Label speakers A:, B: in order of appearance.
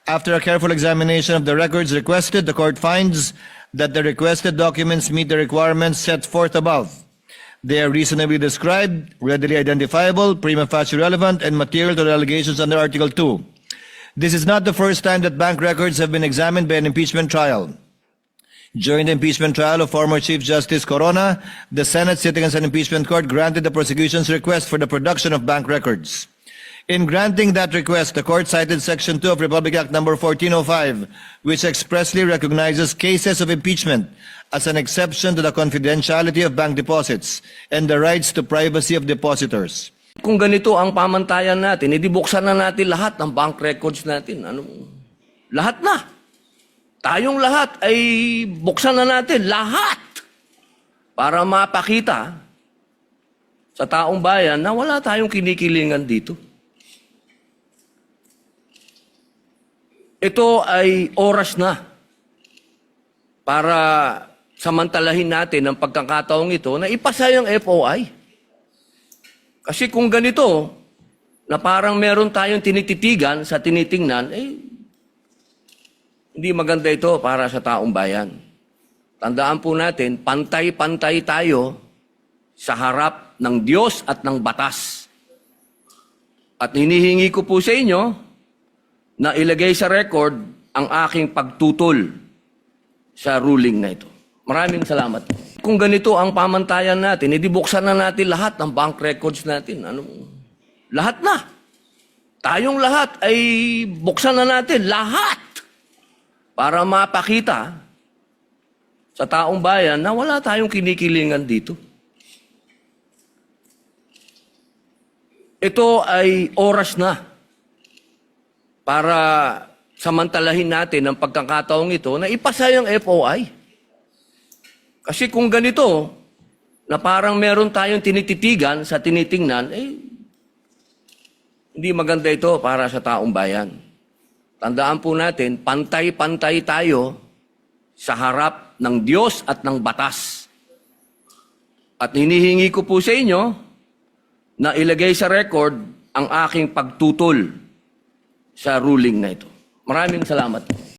A: After a careful examination of the records requested, the court finds that the requested documents meet the requirements set forth above. They are reasonably described, readily identifiable, prima facie relevant, and material to the allegations under Article 2. This is not the first time that bank records have been examined by an impeachment trial. During the impeachment trial of former Chief Justice Corona, the Senate, sitting as an impeachment court, granted the prosecution's request for the production of bank records. In granting that request, the court cited Section 2 of Republic Act No. 1405, which expressly recognizes cases of impeachment as an exception to the confidentiality of bank deposits and the rights to privacy of depositors.
B: Kung ganito ang pamantayan natin, edi buksan na natin lahat ng bank records natin. Lahat na. Tayong lahat ay buksan na natin lahat para mapakita sa taong bayan na wala tayong kinikilingan dito. Ito ay oras na para samantalahin natin ang pagkakataong ito na ipasa yung FOI. Kasi kung ganito, na parang meron tayong tinititigan sa tinitingnan, hindi maganda ito para sa taong bayan. Tandaan po natin, pantay-pantay tayo sa harap ng Diyos at ng batas. At hinihingi ko po sa inyo na ilagay sa record ang aking pagtutol sa ruling na ito. Maraming salamat. Kung ganito ang pamantayan natin, edi buksan na natin lahat ng bank records natin. Lahat na. Tayong lahat ay buksan na natin lahat para mapakita sa taong bayan na wala tayong kinikilingan dito. Ito ay oras na para samantalahin natin ang pagkakataong ito na ipasa yung FOI. Kasi kung ganito, na parang meron tayong tinititigan sa tinitingnan, hindi maganda ito para sa taong bayan. Tandaan po natin, pantay-pantay tayo sa harap ng Diyos at ng batas. At hinihingi ko po sa inyo na ilagay sa record ang aking pagtutol sa ruling na ito. Maraming salamat.